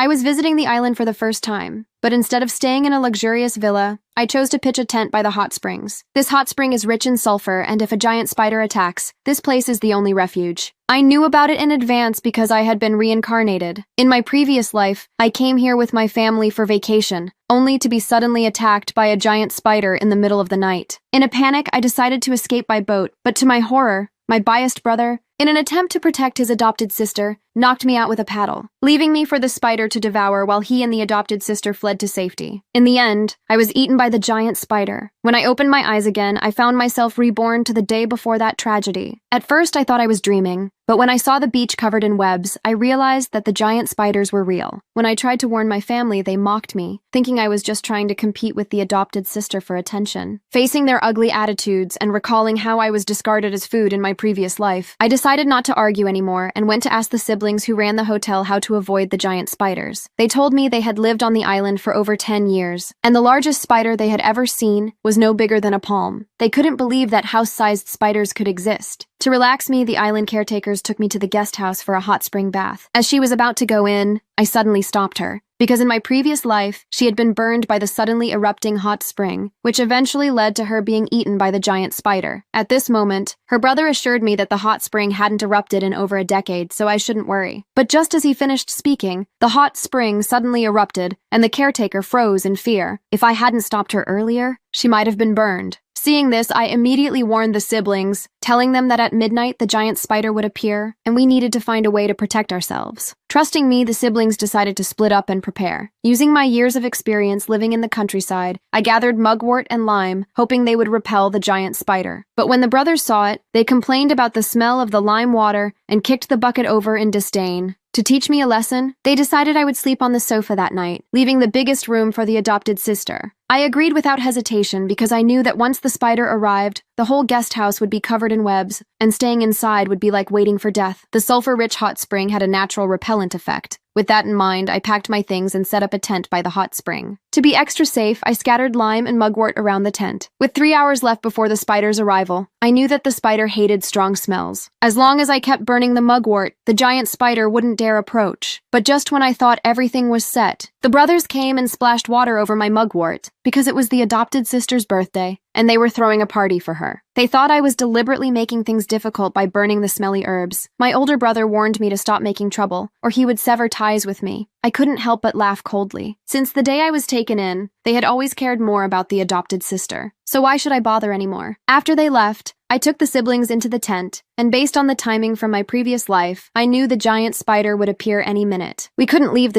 I was visiting the island for the first time, but instead of staying in a luxurious villa, I chose to pitch a tent by the hot springs. This hot spring is rich in sulfur, and if a giant spider attacks, this place is the only refuge. I knew about it in advance because I had been reincarnated. In my previous life, I came here with my family for vacation, only to be suddenly attacked by a giant spider in the middle of the night. In a panic, I decided to escape by boat, but to my horror, my biased brother, in an attempt to protect his adopted sister, knocked me out with a paddle, leaving me for the spider to devour while he and the adopted sister fled to safety. In the end, I was eaten by the giant spider. When I opened my eyes again, I found myself reborn to the day before that tragedy. At first, I thought I was dreaming, but when I saw the beach covered in webs, I realized that the giant spiders were real. When I tried to warn my family, they mocked me, thinking I was just trying to compete with the adopted sister for attention. Facing their ugly attitudes and recalling how I was discarded as food in my previous life, I decided not to argue anymore and went to ask the siblings who ran the hotel how to avoid the giant spiders. They told me they had lived on the island for over 10 years, and the largest spider they had ever seen was no bigger than a palm. They couldn't believe that house-sized spiders could exist. To relax me, the island caretakers took me to the guest house for a hot spring bath. As she was about to go in, I suddenly stopped her, because in my previous life, she had been burned by the suddenly erupting hot spring, which eventually led to her being eaten by the giant spider. At this moment, her brother assured me that the hot spring hadn't erupted in over a decade, so I shouldn't worry. But just as he finished speaking, the hot spring suddenly erupted, and the caretaker froze in fear. If I hadn't stopped her earlier, she might have been burned. Seeing this, I immediately warned the siblings, telling them that at midnight the giant spider would appear, and we needed to find a way to protect ourselves. Trusting me, the siblings decided to split up and prepare. Using my years of experience living in the countryside, I gathered mugwort and lime, hoping they would repel the giant spider. But when the brothers saw it, they complained about the smell of the lime water and kicked the bucket over in disdain. To teach me a lesson, they decided I would sleep on the sofa that night, leaving the biggest room for the adopted sister. I agreed without hesitation because I knew that once the spider arrived, the whole guest house would be covered in webs, and staying inside would be like waiting for death. The sulfur-rich hot spring had a natural repellent effect. With that in mind, I packed my things and set up a tent by the hot spring. To be extra safe, I scattered lime and mugwort around the tent. With 3 hours left before the spider's arrival, I knew that the spider hated strong smells. As long as I kept burning the mugwort, the giant spider wouldn't dare approach. But just when I thought everything was set, the brothers came and splashed water over my mugwort, because it was the adopted sister's birthday, and they were throwing a party for her. They thought I was deliberately making things difficult by burning the smelly herbs. My older brother warned me to stop making trouble, or he would sever ties with me. I couldn't help but laugh coldly. Since the day I was taken in, they had always cared more about the adopted sister. So why should I bother anymore? After they left, I took the siblings into the tent, and based on the timing from my previous life, I knew the giant spider would appear any minute. We couldn't leave the